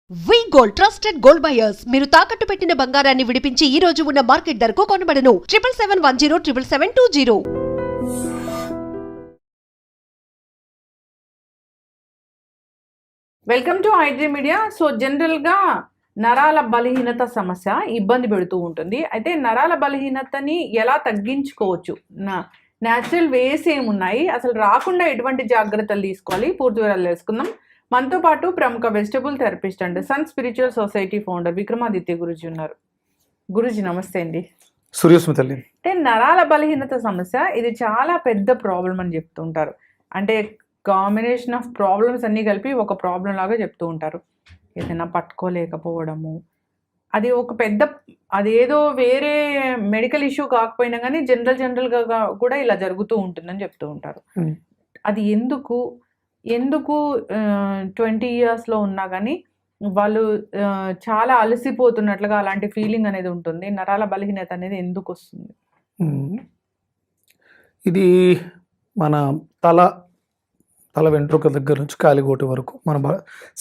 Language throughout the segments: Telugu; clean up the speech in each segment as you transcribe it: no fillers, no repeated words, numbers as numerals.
వి గోల్డ్ ట్రస్టెడ్ గోల్డ్ బయర్స్ మీరు తాకట్టు పెట్టిన బంగారాన్ని విడిపించి ఈ రోజు ఉన్న మార్కెట్ ధరకు కొనబడను 7771077720. Welcome to iDream media. So జనరల్గా నరాల బలహీనత సమస్య ఇబ్బంది పెడుతూ ఉంటుంది. అయితే నరాల బలహీనతని ఎలా తగ్గించుకోవచ్చు, న్యాచురల్ వేస్ ఏమున్నాయి, అసలు రాకుండా ఎటువంటి జాగ్రత్తలు తీసుకోవాలి, పూర్తి వివరాలు తెలుసుకుందాం. మనతో పాటు ప్రముఖ vegetable therapist and sun spiritual society founder Vikramaditya Guruji ఉన్నారు. గురూజీ నమస్తే అండి. సూర్యస్మితల్లి. అంటే నరాల బలహీనత సమస్య ఇది చాలా పెద్ద ప్రాబ్లం అని చెప్తుంటారు. అంటే కాంబినేషన్ ఆఫ్ ప్రాబ్లమ్స్ అన్నీ కలిపి ఒక ప్రాబ్లం లాగా చెప్తూ ఉంటారు. ఏదైనా పట్టుకోలేకపోవడము, అది ఒక పెద్ద, అదేదో వేరే మెడికల్ ఇష్యూ కాకపోయినా కానీ జనరల్గా కూడా ఇలా జరుగుతూ ఉంటుందని చెప్తూ ఉంటారు. అది ఎందుకు 20 yearsలో ఉన్నా కానీ వాళ్ళు చాలా అలసిపోతున్నట్లుగా అలాంటి ఫీలింగ్ అనేది ఉంటుంది. నరాల బలహీనత అనేది ఎందుకు వస్తుంది? ఇది మన తల వెంట్రుక దగ్గర నుంచి కాలిగోటి వరకు మన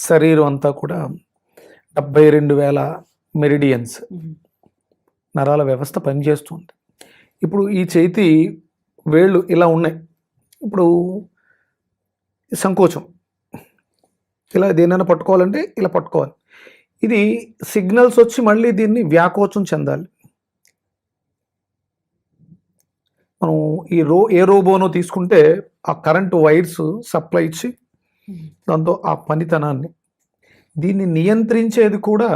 శరీరం అంతా కూడా 72,000 మెరిడియన్స్ నరాల వ్యవస్థ పనిచేస్తుంది. ఇప్పుడు ఈ చేతి వేళ్ళు ఇలా ఉన్నాయి. ఇప్పుడు సంకోచం, ఇలా దేనైనా పట్టుకోవాలంటే ఇలా పట్టుకోవాలి. ఇది సిగ్నల్స్ వచ్చి మళ్ళీ దీన్ని వ్యాకోచం చెందాలి. మనం ఏ రోబోనో తీసుకుంటే ఆ కరెంటు వైర్స్ సప్లై ఇచ్చి దాంతో ఆ పనితనాన్ని దీన్ని నియంత్రించేది కూడా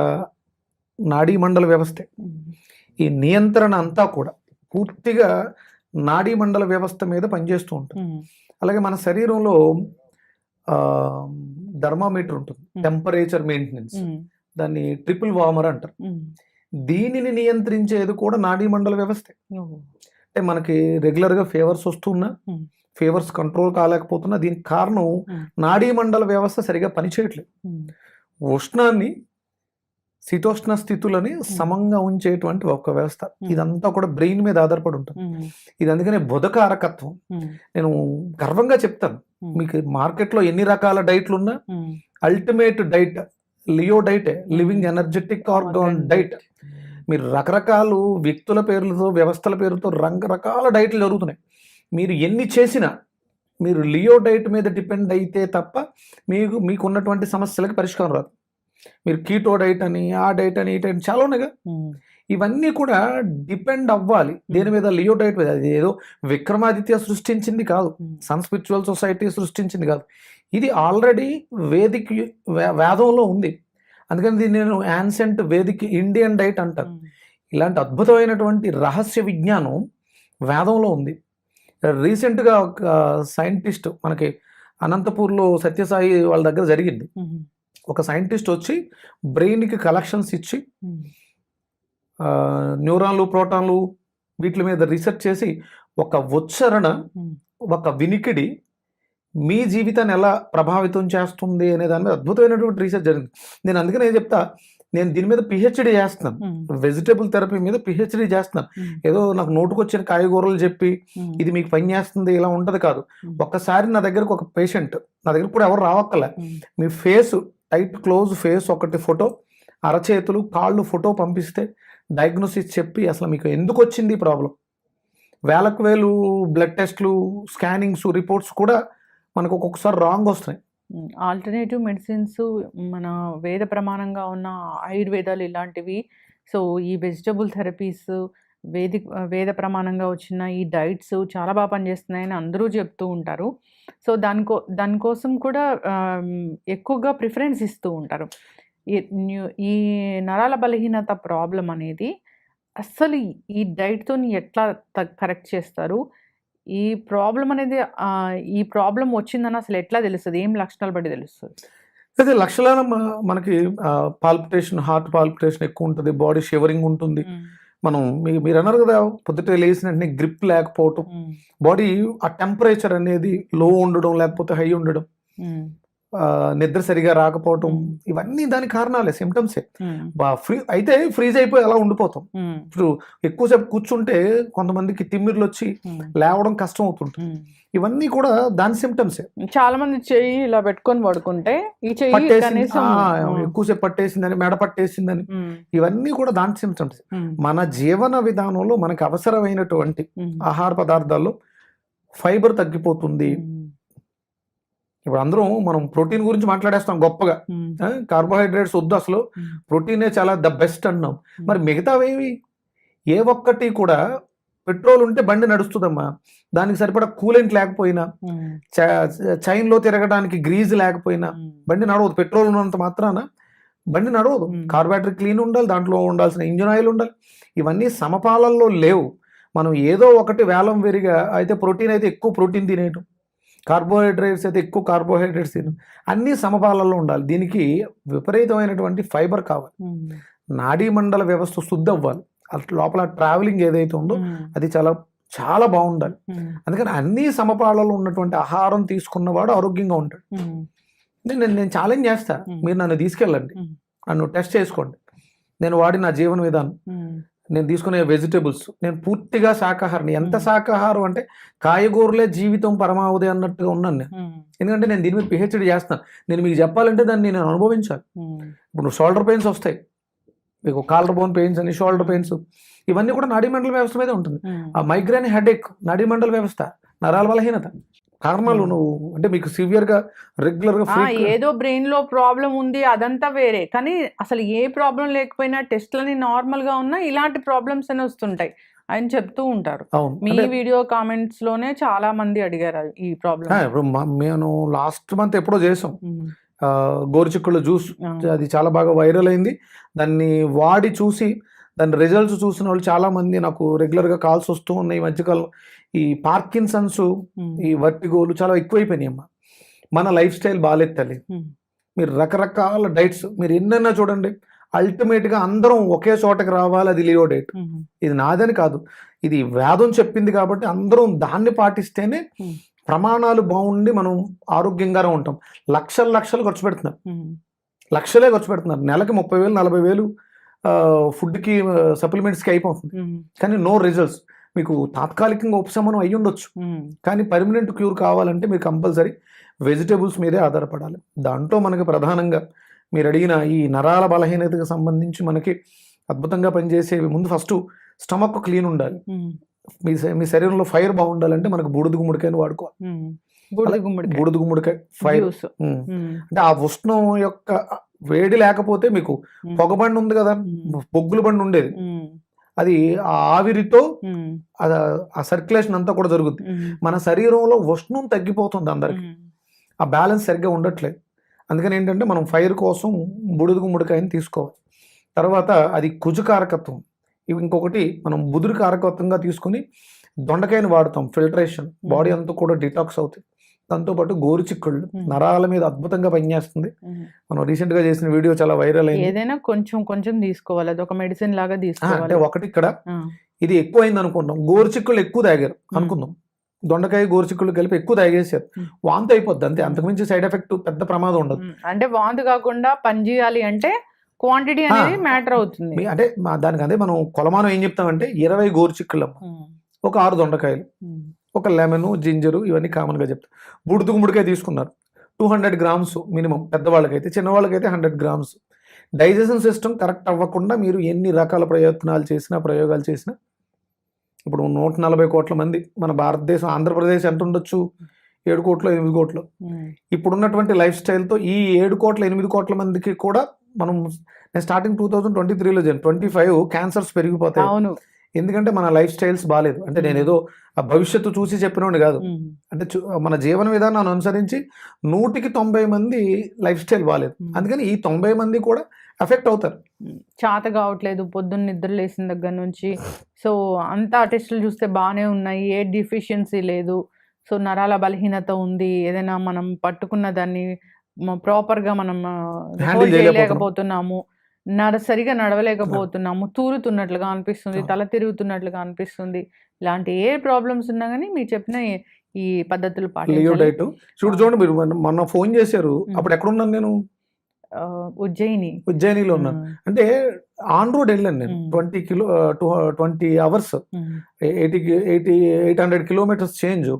నాడీ మండల వ్యవస్థే. ఈ నియంత్రణ అంతా కూడా పూర్తిగా నాడీ మండల వ్యవస్థ మీద పనిచేస్తూ ఉంటుంది. అలాగే మన శరీరంలో థర్మామీటర్ ఉంటుంది, టెంపరేచర్ మెయింటెనెన్స్, దాన్ని ట్రిపుల్ వార్మర్ అంటారు. దీనిని నియంత్రించేది కూడా నాడీ మండల వ్యవస్థే. అంటే మనకి రెగ్యులర్గా ఫీవర్స్ వస్తున్నా, ఫీవర్స్ కంట్రోల్ కాలేకపోతున్నా దీనికి కారణం నాడీ మండల వ్యవస్థ సరిగా పనిచేయట్లేదు. ఉష్ణాన్ని, శీతోష్ణ స్థితులని సమంగా ఉంచేటువంటి ఒక వ్యవస్థ. ఇదంతా కూడా బ్రెయిన్ మీద ఆధారపడి ఉంటుంది. ఇది అందుకనే బుధకారకత్వం. నేను గర్వంగా చెప్తాను, మీకు మార్కెట్లో ఎన్ని రకాల డైట్లు ఉన్నా అల్టిమేట్ డైట్ లియో డైటే, లివింగ్ ఎనర్జెటిక్ ఆర్గాన్ డైట్. మీరు రకరకాల వ్యక్తుల పేర్లతో, వ్యవస్థల పేరుతో రకరకాల డైట్లు జరుగుతున్నాయి. మీరు ఎన్ని చేసినా మీరు లియో డైట్ మీద డిపెండ్ అయితే తప్ప మీకు ఉన్నటువంటి సమస్యలకు పరిష్కారం రాదు. మీరు కీటో డైట్ అని, ఆ డైట్ అని, ఈ డైట్ చాలా ఉన్నాయిగా. ఇవన్నీ కూడా డిపెండ్ అవ్వాలి దేని మీద? లియో డైట్ మీద. అది ఏదో విక్రమాదిత్య సృష్టించింది కాదు, సన్ స్పిరిచువల్ సొసైటీ సృష్టించింది కాదు. ఇది ఆల్రెడీ వేదిక్ వేదంలో ఉంది. అందుకని దీన్ని నేను యాన్సెంట్ వేదిక్ ఇండియన్ డైట్ అంటాను. ఇలాంటి అద్భుతమైనటువంటి రహస్య విజ్ఞానం వేదంలో ఉంది. రీసెంట్గా ఒక సైంటిస్ట్ మనకి అనంతపూర్లో సత్యసాయి వాళ్ళ దగ్గర జరిగింది. ఒక సైంటిస్ట్ వచ్చి బ్రెయిన్కి కలెక్షన్స్ ఇచ్చి న్యూరాన్లు, ప్రోటాన్లు వీటి మీద రీసెర్చ్ చేసి ఒక ఉచ్చారణ, ఒక వినికిడి మీ జీవితాన్ని ఎలా ప్రభావితం చేస్తుంది అనే దాని మీద అద్భుతమైనటువంటి రీసెర్చ్ జరిగింది. నేను అందుకనే చెప్తా, నేను దీని మీద పిహెచ్డి చేస్తున్నాను, వెజిటబుల్ థెరపీ మీద పిహెచ్డి చేస్తున్నాను. ఏదో నాకు నోటుకొచ్చిన కాయగూరలు చెప్పి ఇది మీకు పని చేస్తుంది ఇలా ఉంటుంది కాదు. ఒక్కసారి నా దగ్గరకు ఒక పేషెంట్, నా దగ్గర కూడా ఎవరు రావక్కలే, మీ ఫేస్ టైట్ క్లోజ్ ఫేస్ ఒకటి ఫోటో, అరచేతులు, కాళ్ళు ఫోటో పంపిస్తే డయాగ్నోసిస్ చెప్పి అసలు మీకు ఎందుకు వచ్చింది ప్రాబ్లం, వేలకు వేలు బ్లడ్ టెస్ట్లు, స్కానింగ్స్, రిపోర్ట్స్ కూడా మనకు ఒక్కొక్కసారి రాంగ్ వస్తున్నాయి. ఆల్టర్నేటివ్ మెడిసిన్స్, మన వేద ప్రమాణంగా ఉన్న ఆయుర్వేదాలు ఇలాంటివి. సో ఈ వెజిటబుల్ థెరపీస్, వేద ప్రమాణంగా వచ్చిన ఈ డైట్స్ చాలా బాగా పనిచేస్తున్నాయని అందరూ చెప్తూ ఉంటారు. సో దానికోసం కూడా ఎక్కువగా ప్రిఫరెన్స్ ఇస్తూ ఉంటారు. ఈ నరాల బలహీనత ప్రాబ్లం అనేది అస్సలు ఈ డైట్తో ఎట్లా కరెక్ట్ చేస్తారు? ఈ ప్రాబ్లం అనేది ఈ ప్రాబ్లం వచ్చిందని అసలు ఎట్లా తెలుస్తుంది? ఏం లక్షణాలు బట్టి తెలుస్తుంది? అయితే లక్షణాలు మనకి పాల్పిటేషన్, హార్ట్ పాల్పిటేషన్ ఎక్కువ ఉంటుంది, బాడీ షివరింగ్ ఉంటుంది. మనం మీరు అన్నారు కదా, పొద్దుటే లేచిన వెంటనే గ్రిప్ లేకపోవటం, బాడీ ఆ టెంపరేచర్ అనేది లో ఉండడం లేకపోతే హై ఉండడం, నిద్ర సరిగా రాకపోవటం, ఇవన్నీ దాని కారణాలే, సిమ్టమ్సే. అయితే ఫ్రీజ్ అయిపోయి అలా ఉండిపోతాం. ఇప్పుడు ఎక్కువసేపు కూర్చుంటే కొంతమందికి తిమ్మిర్లు వచ్చి లేవడం కష్టం అవుతుంటుంది. ఇవన్నీ కూడా దాని సిమ్టమ్సే. చాలా మంది చెయ్యి ఇలా పెట్టుకొని పడుకుంటే ఈ చెయ్యి పట్టేసింది, కనీసం ఎక్కువసేపు పట్టేసిందని, మెడ పట్టేసిందని, ఇవన్నీ కూడా దాని సిమ్టమ్స్. మన జీవన విధానంలో మనకు అవసరమైనటువంటి ఆహార పదార్థాల్లో ఫైబర్ తగ్గిపోతుంది. ఇప్పుడు అందరం మనం ప్రోటీన్ గురించి మాట్లాడేస్తాం గొప్పగా, కార్బోహైడ్రేట్స్ వద్దు అసలు, ప్రోటీనే చాలా ద బెస్ట్ అన్నాం. మరి మిగతావేవి ఏ ఒక్కటి కూడా, పెట్రోల్ ఉంటే బండి నడుస్తుందమ్మా, దానికి సరిపడా కూలెంట్ లేకపోయినా, చైన్లో తిరగడానికి గ్రీజ్ లేకపోయినా బండి నడవదు. పెట్రోల్ ఉన్నంత మాత్రాన బండి నడవదు. కార్బోహైడ్రేట్ క్లీన్ ఉండాలి, దాంట్లో ఉండాల్సిన ఇంజిన్ ఆయిల్ ఉండాలి. ఇవన్నీ సమపాలల్లో లేవు. మనం ఏదో ఒకటి వేలం వెరిగా అయితే, ప్రోటీన్ అయితే ఎక్కువ ప్రోటీన్ తినేయటం, కార్బోహైడ్రేట్స్ అయితే ఎక్కువ కార్బోహైడ్రేట్స్ తినడం, అన్నీ సమపాలల్లో ఉండాలి. దీనికి విపరీతమైనటువంటి ఫైబర్ కావాలి. నాడీ మండల వ్యవస్థ శుద్ధి అవ్వాలి. లోపల ట్రావెలింగ్ ఏదైతే ఉందో అది చాలా చాలా బాగుండాలి. అందుకని అన్ని సమపాలలో ఉన్నటువంటి ఆహారం తీసుకున్నవాడు ఆరోగ్యంగా ఉంటాడు. నేను ఛాలెంజ్ చేస్తా, మీరు నన్ను తీసుకెళ్ళండి, నన్ను టెస్ట్ చేసుకోండి. నేను వాడిన నా జీవన విధానం, నేను తీసుకునే వెజిటేబుల్స్, నేను పూర్తిగా శాకాహారిని. ఎంత శాకాహారం అంటే కాయగూరలే జీవితం పరమావధి అన్నట్టుగా ఉన్నాను నేను. ఎందుకంటే నేను దీని మీద పిహెచ్డి చేస్తాను. నేను మీకు చెప్పాలంటే దాన్ని నేను అనుభవించాలి. ఇప్పుడు షోల్డర్ పెయిన్స్ వస్తాయి మీకు, కాలర్ బోన్ పెయిన్స్ అని, షోల్డర్ పెయిన్స్, ఇవన్నీ కూడా నాడీ మండల వ్యవస్థ మీదే ఉంటుంది. ఆ మైగ్రేన్, హెడేక్, నాడీ మండల వ్యవస్థ, నరాల బలహీనత కారణాలు. నువ్వు అంటే మీకు సివియర్గా రెగ్యులర్గా ఏదో బ్రెయిన్ లో ప్రాబ్లం ఉంది అదంతా వేరే, కానీ అసలు ఏ ప్రాబ్లం లేకపోయినా టెస్ట్లని నార్మల్ గా ఉన్నా ఇలాంటి ప్రాబ్లమ్స్ అని వస్తుంటాయి అని చెప్తూ ఉంటారు. మీ వీడియో కామెంట్స్ లోనే చాలా మంది అడిగారు ఈ ప్రాబ్లం. ఇప్పుడు మేము లాస్ట్ మంత్ ఎప్పుడో చేసాం గోరుచిక్కుళ్ళ జ్యూస్, అది చాలా బాగా వైరల్ అయింది. దాన్ని వాడి చూసి దాని రిజల్ట్స్ చూసిన వాళ్ళు చాలా మంది నాకు రెగ్యులర్గా కాల్స్ వస్తూ ఉన్నాయి. ఈ మధ్యకాలం ఈ పార్కిన్సన్స్, ఈ వర్టిగోలు చాలా ఎక్కువైపోయినాయి అమ్మా. మన లైఫ్ స్టైల్ బాగాలేదు తల్లి. మీరు రకరకాల డైట్స్ మీరు ఎన్నైనా చూడండి, అల్టిమేట్గా అందరం ఒకే చోటకి రావాలి, అది లియో డైట్. ఇది నాదని కాదు, ఇది వేదం చెప్పింది కాబట్టి అందరం దాన్ని పాటిస్తేనే ప్రమాణాలు బాగుండి మనం ఆరోగ్యంగానే ఉంటాం. లక్షలు ఖర్చు పెడుతున్నారు, లక్షలే ఖర్చు పెడుతున్నారు. నెలకి 30,000 40,000 ఫుడ్కి, సప్లిమెంట్స్కి అయిపోతుంది. కానీ నో రిజల్ట్స్. మీకు తాత్కాలికంగా ఉపశమనం అయ్యి ఉండొచ్చు, కానీ పర్మనెంట్ క్యూర్ కావాలంటే మీరు కంపల్సరీ వెజిటేబుల్స్ మీదే ఆధారపడాలి. దాంట్లో మనకి ప్రధానంగా మీరు అడిగిన ఈ నరాల బలహీనతకు సంబంధించి మనకి అద్భుతంగా పనిచేసేవి, ముందు ఫస్ట్ స్టమక్ క్లీన్ ఉండాలి. మీ శరీరంలో ఫైర్ బాగుండాలంటే మనకు బూడిద గుమ్మడికాయని వాడుకోవాలి. బూడిద గుమ్మడికాయ ఫైర్ అంటే ఆ ఉష్ణం యొక్క వేడి లేకపోతే, మీకు పొగబండి ఉంది కదా, బొగ్గుల బండి ఉండేది, అది ఆ ఆవిరితో ఆ సర్క్యులేషన్ అంతా కూడా జరుగుతుంది. మన శరీరంలో ఉష్ణం తగ్గిపోతుంది అందరికి, ఆ బ్యాలెన్స్ సరిగ్గా ఉండట్లేదు. అందుకని ఏంటంటే మనం ఫైర్ కోసం బూడిద గుమ్మడికాయని తీసుకోవాలి. తర్వాత అది కుజుకారకత్వం. ఇంకొకటి మనం బుధుడి కారకత్వంగా తీసుకుని దొండకాయని వాడుతాం, ఫిల్టరేషన్, బాడీ అంతా కూడా డిటాక్స్ అవుతుంది. దాంతోపాటు గోరుచిక్కుళ్ళు నరాల మీద అద్భుతంగా పనిచేస్తుంది. మనం రీసెంట్ గా చేసిన వీడియో చాలా వైరల్ అయింది. ఏదైనా కొంచెం తీసుకోవాలి, అది ఒక మెడిసిన్ లాగా తీసుకోవాలి. అంటే ఒకటి ఇక్కడ ఇది ఎక్కువ అయింది అనుకుంటాం, గోరుచిక్కుళ్ళు ఎక్కువ తాగారు అనుకుందాం, దొండకాయ గోరుచిక్కుళ్ళు కలిపి ఎక్కువ తాగేసారు, వాంతి అయిపోద్ది అంతే, అంతకుమించి సైడ్ ఎఫెక్ట్ పెద్ద ప్రమాదం ఉండదు. అంటే వాంతి కాకుండా పని చేయాలి అంటే క్వాంటిటీ అనేది మ్యాటర్ అవుతుంది. అంటే దానికి అదే మనం కొలమానం ఏం చెప్తామంటే 20 గోరుచిక్కుళ్ళు, ఒక 6 దొండకాయలు, ఒక లెమన్, జింజరు, ఇవన్నీ కామన్గా చెప్తాం. బూడిద గుమ్మడికాయ తీసుకున్నారు 200 grams మినిమం, పెద్దవాళ్ళకైతే, చిన్నవాళ్ళకైతే 100 grams. డైజెషన్ సిస్టమ్ కరెక్ట్ అవ్వకుండా మీరు ఎన్ని రకాల ప్రయోగాలు చేసినా ఇప్పుడు 140 కోట్ల మంది మన భారతదేశం, ఆంధ్రప్రదేశ్ ఎంత ఉండొచ్చు, 7 కోట్లు 8 కోట్లు. ఇప్పుడున్నటువంటి లైఫ్ స్టైల్తో ఈ 7 కోట్ల 8 కోట్ల మందికి కూడా మనం, నేను స్టార్టింగ్ 2023లో 25 క్యాన్సర్స్ పెరిగిపోతాయి. అవును, ఎందుకంటే మన లైఫ్ స్టైల్స్ బాగాలేదు. అంటే నేను ఏదో ఆ భవిష్యత్తు చూసి చెప్పినోడు కాదు, అంటే మన జీవన విధానాన్ని అనుసరించి 100కి 90 మంది లైఫ్ స్టైల్ బాగాలేదు. అందుకని ఈ 90 మంది కూడా ఎఫెక్ట్ అవుతారు. చేత కావట్లేదు పొద్దున్న నిద్ర లేసిన దగ్గర నుంచి, సో అంతా టెస్టులు చూస్తే బాగానే ఉన్నాయి, ఏ డిఫిషియన్సీ లేదు, సో నరాల బలహీనత ఉంది, ఏదైనా మనం పట్టుకున్న దాన్ని ప్రాపర్గా మనం చేయలేకపోతున్నాము, సరిగా నడవలేకపోతున్నాము, తూరుతున్నట్లుగా అనిపిస్తుంది, తల తిరుగుతున్నట్లుగా అనిపిస్తుంది, ఇలాంటి ఏ ప్రాబ్లమ్స్ ఉన్నా కానీ మీరు చెప్పిన ఈ పద్ధతులు లియో పాటించాలి. డైట్ చూడండి, మీరు మొన్న ఫోన్ చేశారు, అప్పుడు ఎక్కడున్నాను నేను? ఉజ్జయిని. ఉజ్జయినిలో ఉన్నాను. అంటే ఆన్ రోడ్ వెళ్ళాను నేను. 20 అవర్స్, 800 కిలోమీటర్స్ చేంజ్.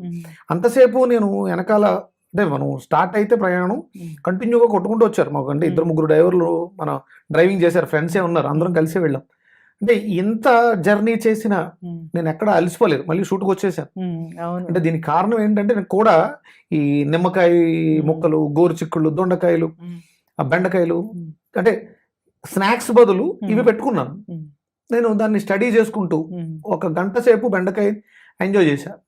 అంతసేపు నేను వెనకాల, అంటే మనం స్టార్ట్ అయితే ప్రయాణం కంటిన్యూగా కొట్టుకుంటూ వచ్చారు మాకు. అంటే 2-3 డ్రైవర్లు మన డ్రైవింగ్ చేశారు, ఫ్రెండ్సే ఉన్నారు, అందరం కలిసి వెళ్ళాం. అంటే ఇంత జర్నీ చేసిన నేను ఎక్కడ అలసిపోలేదు, మళ్ళీ షూట్కి వచ్చేసాను. అవును. అంటే దీనికి కారణం ఏంటంటే నేను కూడా ఈ నిమ్మకాయ ముక్కలు, గోరుచిక్కుళ్ళు, దొండకాయలు, ఆ బెండకాయలు, అంటే స్నాక్స్ బదులు ఇవి పెట్టుకున్నాను. నేను దాన్ని స్టడీ చేసుకుంటూ 1 గంట సేపు బెండకాయ ఎంజాయ్ చేశాను.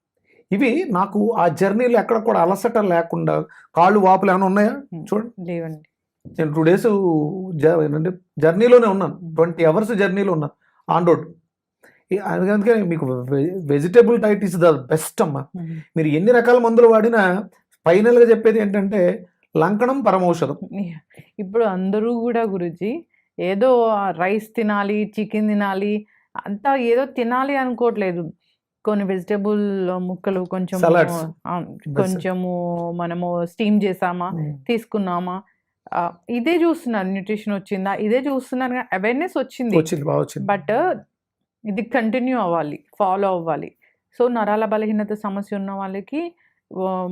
ఇవి నాకు ఆ జర్నీలో ఎక్కడ కూడా అలసట లేకుండా, కాళ్ళు వాపులు ఏమైనా ఉన్నాయా చూడండి. లేవండి. నేను 2 డేస్ జర్నీలోనే ఉన్నాను, 20 అవర్స్ జర్నీలో ఉన్నాను ఆన్ రోడ్. అందుకని మీకు vegetable diet is the best అమ్మా. మీరు ఎన్ని రకాల మందులు వాడినా ఫైనల్గా చెప్పేది ఏంటంటే లంకణం పరమౌషధం. ఇప్పుడు అందరూ కూడా గురుజీ ఏదో రైస్ తినాలి, చికెన్ తినాలి, అంతా ఏదో తినాలి అనుకోవట్లేదు. కొన్ని వెజిటేబుల్ ముక్కలు కొంచెం Salads. కొంచెము మనము స్టీమ్ చేసామా, తీసుకున్నామా, ఇదే చూస్తున్నారు. న్యూట్రిషన్ వచ్చిందా, ఇదే చూస్తున్నారు. అవేర్నెస్ వచ్చింది, బాగా వచ్చింది. బట్ ఇది కంటిన్యూ అవ్వాలి, ఫాలో అవ్వాలి. సో నరాల బలహీనత సమస్య ఉన్న వాళ్ళకి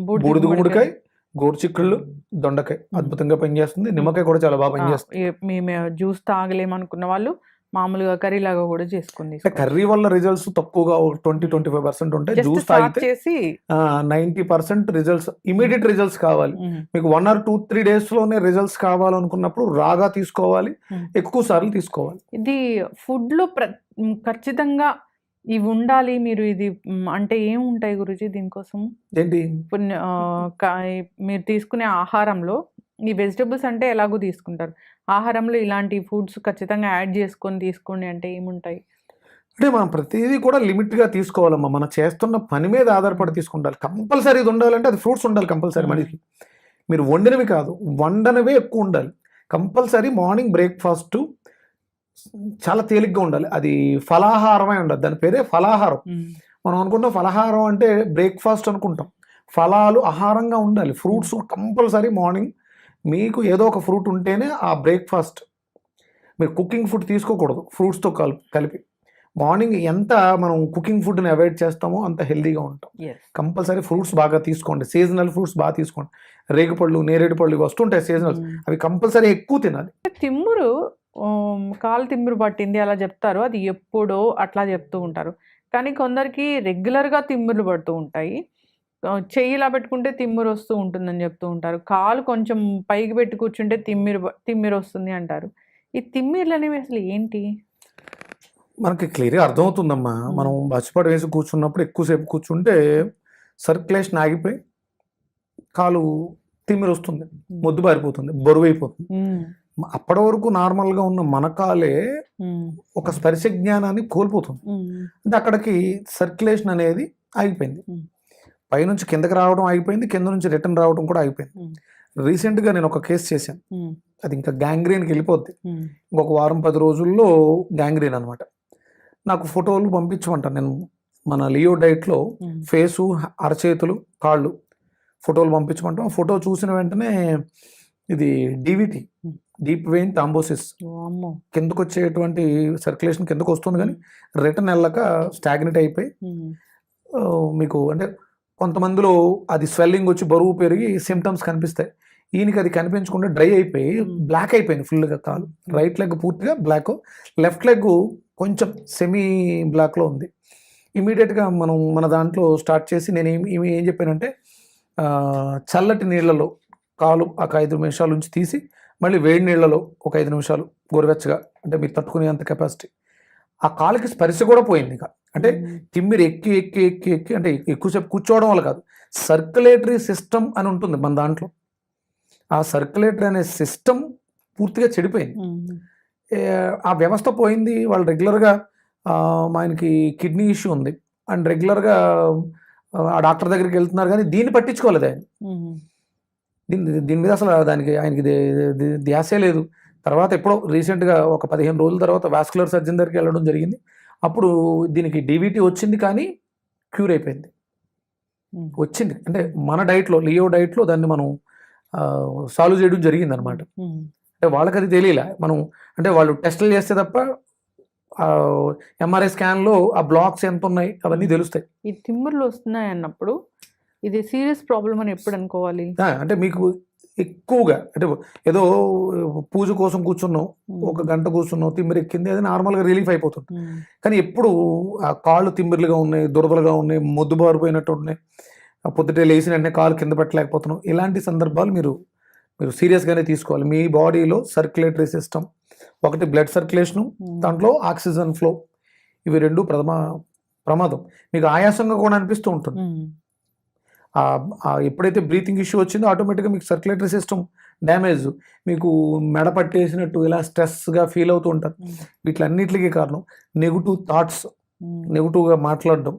బూడిద గుమ్మడికాయ, గోరుచిక్కుళ్ళు, దొండకాయ అద్భుతంగా పనిచేస్తుంది. నిమ్మకాయ కూడా చాలా బాగా పనిచేస్తుంది. మేము జ్యూస్ తాగలేమనుకున్న వాళ్ళు మామూలుగా కర్రీ లాగా కూడా చేసుకుంది. కర్రీ వల్ల రిజల్ట్స్ తక్కువగా 20-25% ఉంటాయి. జ్యూస్ తాగితే చేసి 90% రిజల్ట్స్, ఇమీడియట్ రిజల్ట్స్ కావాలి. మీకు 1 or 2-3 days లోనే రిజల్ట్స్ కావాలనుకున్నప్పుడు రాగా తీసుకోవాలి, ఎక్కువ సార్లు తీసుకోవాలి. ఇది ఫుడ్ లో ఖచ్చితంగా ఇవి ఉండాలి. మీరు ఇది అంటే ఏముంటాయి గురుజీ దీనికోసం? ఏంటి మీరు తీసుకునే ఆహారంలో ఈ వెజిటబుల్స్ అంటే ఎలాగో తీసుకుంటారు, ఆహారంలో ఇలాంటి ఫుడ్స్ ఖచ్చితంగా యాడ్ చేసుకొని తీసుకోండి అంటే ఏముంటాయి? అంటే మనం ప్రతిదీ కూడా లిమిట్గా తీసుకోవాలమ్మా. మనం చేస్తున్న పని మీద ఆధారపడి తీసుకుంటారు. కంపల్సరీ ఇది ఉండాలంటే అది ఫ్రూట్స్ ఉండాలి కంపల్సరీ. మనిషికి మీరు వండినవి కాదు, వండనవే ఎక్కువ ఉండాలి. కంపల్సరీ మార్నింగ్ బ్రేక్ఫాస్ట్ చాలా తేలిగ్గా ఉండాలి. అది ఫలాహారమే ఉండాలి, దాని పేరే ఫలాహారం. మనం అనుకుంటాం ఫలాహారం అంటే బ్రేక్ఫాస్ట్ అనుకుంటాం. ఫలాలు ఆహారంగా ఉండాలి. ఫ్రూట్స్ కంపల్సరీ మార్నింగ్ మీకు ఏదో ఒక ఫ్రూట్ ఉంటేనే ఆ బ్రేక్ఫాస్ట్. మీరు కుకింగ్ ఫుడ్ తీసుకోకూడదు ఫ్రూట్స్తో కలిపి. మార్నింగ్ ఎంత మనం కుకింగ్ ఫుడ్ని అవాయిడ్ చేస్తామో అంత హెల్తీగా ఉంటాం. కంపల్సరీ ఫ్రూట్స్ బాగా తీసుకోండి, సీజనల్ ఫ్రూట్స్ బాగా తీసుకోండి. రేగుపళ్ళు, నేరేడు పళ్ళు ఇవి వస్తుంటాయి సీజనల్స్, అవి కంపల్సరీ ఎక్కువ తినాలి. తిమ్మురు, కాలు తిమ్మురు పట్టింది అలా చెప్తారు, అది ఎప్పుడో అట్లా చెప్తూ ఉంటారు. కానీ కొందరికి రెగ్యులర్గా తిమ్ముర్లు పడుతూ ఉంటాయి. చెయ్యి ఇలా పెట్టుకుంటే తిమ్మిరి వస్తూ ఉంటుందని చెప్తూ ఉంటారు. కాలు కొంచెం పైకి పెట్టి కూర్చుంటే తిమ్మిరి వస్తుంది అంటారు. ఈ తిమ్మిర్లు అనేవి అసలు ఏంటి? మనకి క్లియర్గా అర్థమవుతుందమ్మా. మనం బచ్చిపాటు వేసి కూర్చున్నప్పుడు ఎక్కువసేపు కూర్చుంటే సర్క్యులేషన్ ఆగిపోయి కాలు తిమ్మిరి వస్తుంది, మొద్దు బారిపోతుంది, బరువు అయిపోతుంది. అప్పటి వరకు నార్మల్గా ఉన్న మన కాలే ఒక స్పర్శ జ్ఞానాన్ని కోల్పోతుంది. అంటే అక్కడికి సర్క్యులేషన్ అనేది ఆగిపోయింది. పైనుంచి కిందకి రావడం ఆగిపోయింది, కింద నుంచి రిటర్న్ రావడం కూడా ఆగిపోయింది. రీసెంట్గా నేను ఒక కేసు చేశాను, అది ఇంకా గ్యాంగ్రీన్కి వెళ్ళిపోద్ది. ఇంకొక 1-10 రోజుల్లో గ్యాంగ్రీన్ అనమాట. నాకు ఫోటోలు పంపించమంటాను నేను. మన లియో డైట్లో ఫేసు, అరచేతులు, కాళ్ళు ఫోటోలు పంపించమంటాం. ఫోటో చూసిన వెంటనే ఇది డివిటి, డీప్ వెయిన్ థ్రాంబోసిస్, కిందకు వచ్చేటువంటి సర్క్యులేషన్ కిందకు వస్తుంది కానీ రిటర్న్ వెళ్ళక స్టాగ్నెట్ అయిపోయి మీకు అంటే కొంతమందిలో అది స్వెల్లింగ్ వచ్చి బరువు పెరిగి సిమ్టమ్స్ కనిపిస్తాయి. ఈయనకి అది కనిపించకుండా డ్రై అయిపోయి బ్లాక్ అయిపోయింది ఫుల్గా కాలు. రైట్ లెగ్ పూర్తిగా బ్లాక్, లెఫ్ట్ లెగ్ కొంచెం సెమీ బ్లాక్లో ఉంది. ఇమీడియట్గా మనం మన దాంట్లో స్టార్ట్ చేసి నేను ఏం చెప్పానంటే చల్లటి నీళ్ళలో కాలు ఒక 5 నిమిషాల నుంచి తీసి మళ్ళీ వేడి నీళ్ళలో ఒక 5 నిమిషాలు గోరువెచ్చగా, అంటే మీరు తట్టుకునే అంత కెపాసిటీ. ఆ కాలుకి స్పర్శ కూడా పోయింది. ఇక అంటే తిమ్మిరి ఎక్కి ఎక్కి ఎక్కి ఎక్కి అంటే ఎక్కువసేపు కూర్చోవడం వల్ల కాదు, సర్క్యులేటరీ సిస్టమ్ అని ఉంటుంది మన దాంట్లో. ఆ సర్క్యులేటరీ అనే సిస్టమ్ పూర్తిగా చెడిపోయింది. ఆ వ్యవస్థ పోయింది. వాళ్ళు రెగ్యులర్గా ఆయనకి కిడ్నీ ఇష్యూ ఉంది అండ్ రెగ్యులర్గా ఆ డాక్టర్ దగ్గరికి వెళ్తున్నారు కానీ దీన్ని పట్టించుకోలేదు ఆయన. దీని మీద అసలు ఆయనకి ధ్యాసే లేదు. తర్వాత ఎప్పుడో రీసెంట్గా ఒక 15 రోజుల తర్వాత వాస్కులర్ సర్జన్ దగ్గరికి వెళ్ళడం జరిగింది. అప్పుడు దీనికి డివిటీ వచ్చింది కానీ క్యూర్ అయిపోయింది. వచ్చింది. అంటే మన డైట్లో, లియో డైట్లో దాన్ని మనం సాల్వ్ చేయడం జరిగింది అనమాట. అంటే వాళ్ళకి అది తెలియలే. మనం అంటే వాళ్ళు టెస్టులు చేస్తే తప్ప ఎంఆర్ఐ స్కాన్లో ఆ బ్లాక్స్ ఎంత ఉన్నాయి అవన్నీ తెలుస్తాయి. ఈ తిమ్ముర్లు వస్తున్నాయి అన్నప్పుడు ఇది సీరియస్ ప్రాబ్లం అని ఎప్పుడు అనుకోవాలి? అంటే మీకు ఎక్కువగా అంటే ఏదో పూజ కోసం కూర్చున్నాం, ఒక గంట కూర్చున్నాం, తిమ్మిరి ఎక్కింది, అది నార్మల్గా రిలీఫ్ అయిపోతుంది. కానీ ఎప్పుడు ఆ కాళ్ళు తిమ్మిర్లుగా ఉన్నాయి, దురదలుగా ఉన్నాయి, మొద్దుబారిపోయినట్టు ఉన్నాయి, పొద్దుటే లేచిన వెంటనే కాలు కింద పెట్టలేకపోతున్నాం, ఇలాంటి సందర్భాలు మీరు సీరియస్గానే తీసుకోవాలి. మీ బాడీలో సర్క్యులేటరీ సిస్టమ్, ఒకటి బ్లడ్ సర్క్యులేషను, దాంట్లో ఆక్సిజన్ ఫ్లో, ఇవి రెండు ప్రమాదం. మీకు ఆయాసంగా కూడా అనిపిస్తూ ఉంటుంది. ఎప్పుడైతే బ్రీతింగ్ ఇష్యూ వచ్చిందో ఆటోమేటిక్గా మీకు సర్క్యులేటరీ సిస్టమ్ డ్యామేజ్, మీకు మెడ పట్టేసినట్టు ఇలా స్ట్రెస్గా ఫీల్ అవుతూ ఉంటారు. వీటిలన్నిటికీ కారణం నెగిటివ్ థాట్స్, నెగిటివ్గా మాట్లాడడం,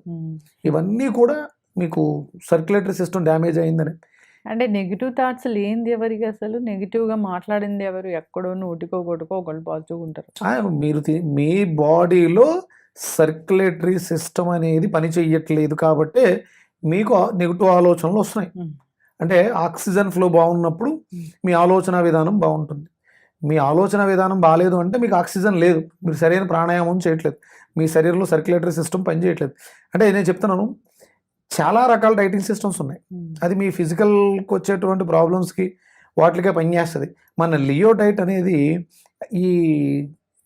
ఇవన్నీ కూడా మీకు సర్క్యులేటరీ సిస్టమ్ డ్యామేజ్ అయిందని. అంటే నెగిటివ్ థాట్స్ లేనిది ఎవరికి? అసలు నెగిటివ్గా మాట్లాడింది ఎవరు? ఎక్కడో నోటికో కొట్టుకో ఒకళ్ళు పాల్చుకుంటారు. మీ బాడీలో సర్క్యులేటరీ సిస్టమ్ అనేది పని చెయ్యట్లేదు కాబట్టి మీకు నెగిటివ్ ఆలోచనలు వస్తున్నాయి. అంటే ఆక్సిజన్ ఫ్లో బాగున్నప్పుడు మీ ఆలోచన విధానం బాగుంటుంది. మీ ఆలోచన విధానం బాగాలేదు అంటే మీకు ఆక్సిజన్ లేదు, మీరు సరైన ప్రాణాయామం చేయట్లేదు, మీ శరీరంలో సర్క్యులేటరీ సిస్టమ్ పనిచేయట్లేదు. అంటే నేను చెప్తున్నాను, చాలా రకాల డైటింగ్ సిస్టమ్స్ ఉన్నాయి. అది మీ ఫిజికల్కి వచ్చేటువంటి ప్రాబ్లమ్స్కి వాటికే పనిచేస్తుంది. మన లియో డైట్ అనేది ఈ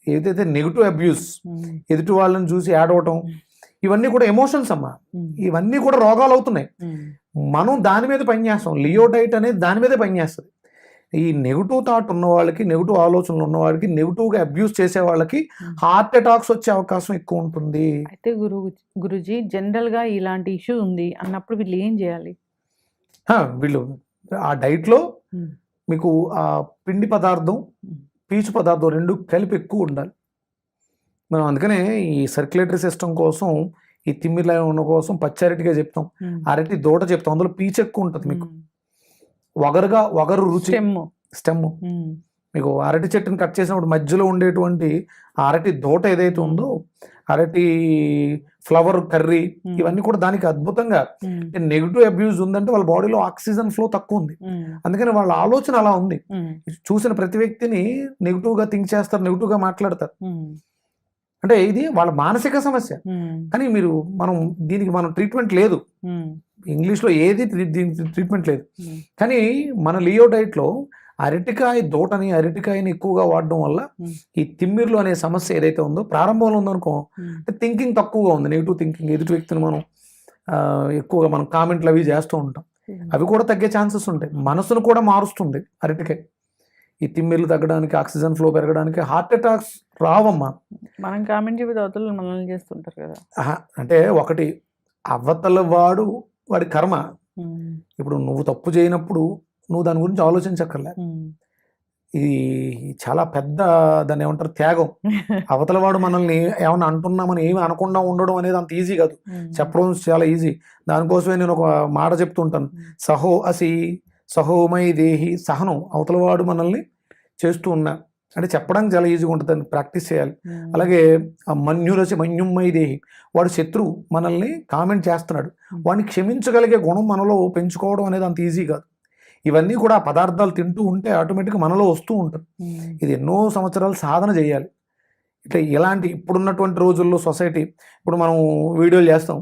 ఏదైతే నెగిటివ్ అబ్యూస్, ఎదుటి వాళ్ళని చూసి యాడ్ అవటం, ఇవన్నీ కూడా ఎమోషన్స్ అమ్మా, ఇవన్నీ కూడా రోగాలు అవుతున్నాయి. మనం దాని మీద పనిచేస్తాం. లియో డైట్ అనేది దాని మీదే పనిచేస్తుంది. ఈ నెగిటివ్ థాట్ ఉన్న వాళ్ళకి, నెగిటివ్ ఆలోచనలు ఉన్న వాళ్ళకి, నెగిటివ్గా అబ్యూస్ చేసే వాళ్ళకి హార్ట్ అటాక్స్ వచ్చే అవకాశం ఎక్కువ ఉంటుంది. అయితే గురుజీ జనరల్గా ఇలాంటి ఇష్యూ ఉంది అన్నప్పుడు వీళ్ళు ఏం చేయాలి? వీళ్ళు ఆ డైట్లో మీకు ఆ పిండి పదార్థం, పీచు పదార్థం రెండు కలిపి ఎక్కువ ఉండాలి. మనం అందుకనే ఈ సర్క్యులేటరీ సిస్టమ్ కోసం, ఈ తిమ్మిర్లా ఉన్న కోసం పచ్చరటిగా చెప్తాం, అరటి దూట చెప్తాం. అందులో పీచు ఎక్కువ ఉంటుంది. మీకు వగరు రుచి, స్టెమ్. మీకు అరటి చెట్టుని కట్ చేసినప్పుడు మధ్యలో ఉండేటువంటి అరటి దూట ఏదైతే ఉందో, అరటి ఫ్లవర్ కర్రీ, ఇవన్నీ కూడా దానికి అద్భుతంగా. నెగిటివ్ అబ్యూస్ ఉందంటే వాళ్ళ బాడీలో ఆక్సిజన్ ఫ్లో తక్కువ ఉంది, అందుకని వాళ్ళ ఆలోచన అలా ఉంది. చూసిన ప్రతి వ్యక్తిని నెగిటివ్గా థింక్ చేస్తారు, నెగిటివ్గా మాట్లాడతారు. అంటే ఇది వాళ్ళ మానసిక సమస్య. కానీ దీనికి ట్రీట్మెంట్ లేదు. ఇంగ్లీష్లో ఏది దీనికి ట్రీట్మెంట్ లేదు. కానీ మన లియో డైట్లో అరటికాయ దూటని, అరటికాయని ఎక్కువగా వాడడం వల్ల ఈ తిమ్మిర్లు అనే సమస్య ఏదైతే ఉందో, ప్రారంభంలో ఉందనుకో, థింకింగ్ తక్కువగా ఉంది, నెగిటివ్ థింకింగ్, ఎదుటి వ్యక్తిని మనం ఎక్కువగా మనం కామెంట్లు అవి చేస్తూ ఉంటాం, అవి కూడా తగ్గే ఛాన్సెస్ ఉంటాయి. మనసును కూడా మారుస్తుంది అరటికాయ. ఈ తిమ్మిర్లు తగ్గడానికి, ఆక్సిజన్ ఫ్లో పెరగడానికి, హార్ట్ అటాక్స్ రావమ్మా. మనం కామెంట్ చెప్పి అవతల మనల్ని చేస్తుంటారు కదా. అంటే ఒకటి అవతల వాడి కర్మ. ఇప్పుడు నువ్వు తప్పు చేయనప్పుడు నువ్వు దాని గురించి ఆలోచించక్కర్లే. ఇది చాలా పెద్ద, దాన్ని ఏమంటారు, త్యాగం. అవతల వాడు మనల్ని ఏమన్నా అంటున్నామని ఏమి అనకుండా ఉండడం అనేది అంత ఈజీ కాదు, చెప్పడం చాలా ఈజీ. దానికోసమే నేను ఒక మాట చెప్తుంటాను, సహోమై దేహి, సహనం. అవతల వాడు మనల్ని చేస్తూ ఉన్నా అంటే చెప్పడానికి చాలా ఈజీగా ఉంటుంది, దాన్ని ప్రాక్టీస్ చేయాలి. అలాగే మన్యుమై దేహి, వాడు శత్రువు మనల్ని కామెంట్ చేస్తున్నాడు, వాడిని క్షమించగలిగే గుణం మనలో పెంచుకోవడం అనేది అంత ఈజీ కాదు. ఇవన్నీ కూడా ఆ పదార్థాలు తింటూ ఉంటే ఆటోమేటిక్గా మనలో వస్తూ ఉంటుంది. ఇది ఎన్నో సంవత్సరాలు సాధన చేయాలి. ఇట్లా ఇలాంటి ఇప్పుడున్నటువంటి రోజుల్లో సొసైటీ, ఇప్పుడు మనం వీడియోలు చేస్తాం,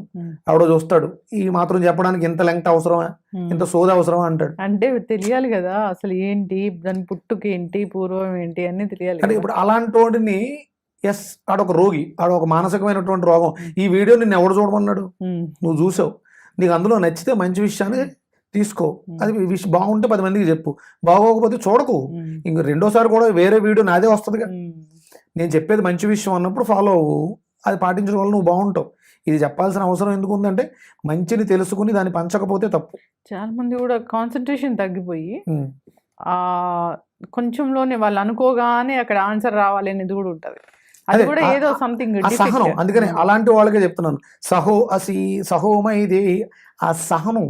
ఆవిడ చూస్తాడు, ఈ మాత్రం చెప్పడానికి ఇంత లెంగ్త్ అవసరమా, ఇంత సోద అవసరమా అంటాడు. అంటే తెలియాలి కదా అసలు ఏంటి, దాని పుట్టుక ఏంటి, పూర్వం ఏంటి అన్ని తెలియాలి. అంటే ఇప్పుడు అలాంటి వాడిని, ఎస్ ఆడొక రోగి, ఆడొక మానసికమైనటువంటి రోగం, ఈ వీడియో నిన్ను ఎవడు చూడమన్నాడు, నువ్వు చూసావు, నీకు అందులో నచ్చితే మంచి విషయాన్ని తీసుకో, అది బాగుంటే 10 మందికి చెప్పు, బాగోకపోతే చూడకు, ఇంక రెండోసారి కూడా వేరే వీడియో నాదే వస్తుందిగా. నేను చెప్పేది మంచి విషయం అన్నప్పుడు ఫాలో అవ్వు, అది పాటించడం వల్ల నువ్వు బాగుంటావు. ఇది చెప్పాల్సిన అవసరం ఎందుకు ఉందంటే మంచిని తెలుసుకుని దాన్ని పంచకపోతే తప్పు. చాలా మంది కూడా కాన్సన్ట్రేషన్ తగ్గిపోయి కొంచెంలోనే వాళ్ళు అనుకోగానే అక్కడ ఆన్సర్ రావాలి అనేది కూడా ఉంటుంది. అది కూడా ఏదో సంథింగ్ సహనం. అందుకని అలాంటి వాళ్ళకే చెప్తున్నాను, సహోమై దేహి. ఆ సహనం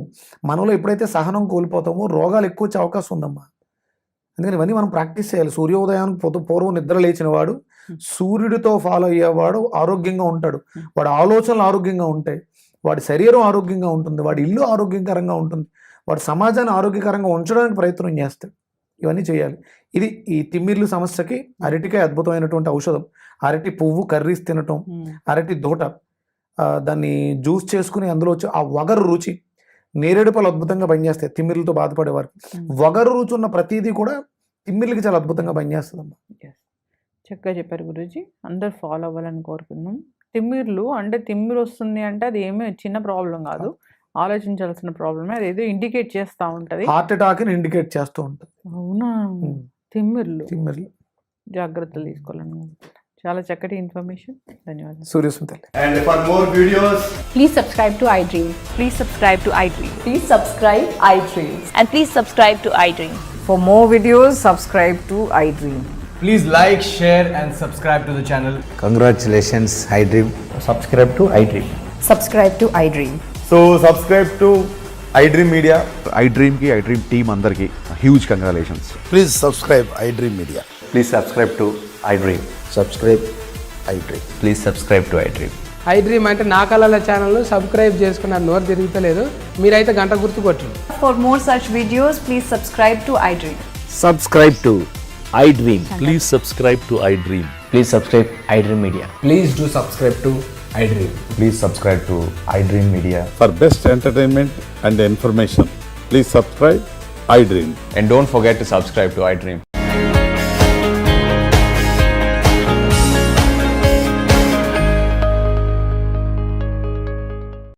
మనలో ఎప్పుడైతే సహనం కోల్పోతామో రోగాలు ఎక్కువ వచ్చే అవకాశం ఉందమ్మా. అందుకని ఇవన్నీ మనం ప్రాక్టీస్ చేయాలి. సూర్యోదయానికి పూర్వం నిద్ర లేచిన వాడు, సూర్యుడితో ఫాలో అయ్యేవాడు ఆరోగ్యంగా ఉంటాడు, వాడు ఆలోచనలు ఆరోగ్యంగా ఉంటాయి, వాడి శరీరం ఆరోగ్యంగా ఉంటుంది, వాడి ఇల్లు ఆరోగ్యకరంగా ఉంటుంది, వాడి సమాజాన్ని ఆరోగ్యకరంగా ఉంచడానికి ప్రయత్నం చేస్తాడు. ఇవన్నీ చేయాలి. ఇది ఈ తిమ్మిర్లు సమస్యకి అరటికాయ అద్భుతమైనటువంటి ఔషధం. అరటి పువ్వు కర్రీస్ తినటం, అరటి దూట దాన్ని జ్యూస్ చేసుకుని అందులో వచ్చి ఆ వగరు రుచి, నేరేడు పళ్ళు అద్భుతంగా పనిచేస్తాయి తిమ్మిర్లతో బాధపడేవారు. వగరు రుచి ఉన్న ప్రతిదీ కూడా తిమ్మిర్లకి చాలా అద్భుతంగా పనిచేస్తుందమ్మా. చక్కగా చెప్పారు గురూజీ, అందరు ఫాలో అవ్వాలని కోరుకుందాం. తిమ్మిర్లు అంటే తిమ్మిరి వస్తుంది అంటే అది ఏమీ చిన్న ప్రాబ్లం కాదు, ఆలోచించాల్సిన ప్రాబ్లమే. అది ఏదో ఇండికేట్ చేస్తూ ఉంటుంది, హార్ట్ అటాక్ ని ఇండికేట్ చేస్తూ ఉంటుంది. అవునా, తిమ్మిర్లు జాగ్రత్తలు Hmm. తీసుకోవాలని. చాలా చక్కటి ఇన్ఫర్మేషన్, ధన్యవాదాలు. Suryasmita. And for more videos, Please subscribe to iDream. Please subscribe to iDream. Please subscribe iDream. And please subscribe to iDream. For more videos, subscribe to iDream. please like, share, and subscribe to the channel. Congratulations, iDream. Subscribe to iDream. Subscribe to iDream. So subscribe to iDream Media. iDream की iDream team अंदर की huge congratulations. Please subscribe iDream Media. Please subscribe to iDream. Subscribe iDream. Please subscribe to iDream. iDream అంటే నా కళల ఛానల్ సబ్స్క్రైబ్ చేసుకున్నారు, నోరు తిరుగుతలేదు, మీరైతే గంట గుర్తు కొట్టండి. For more such videos, please subscribe to iDream. Subscribe to iDream. Please subscribe to iDream. Please subscribe iDream Media. Please do subscribe to iDream. Please subscribe to iDream Media. For best entertainment and information, please subscribe iDream. And don't forget to subscribe to iDream.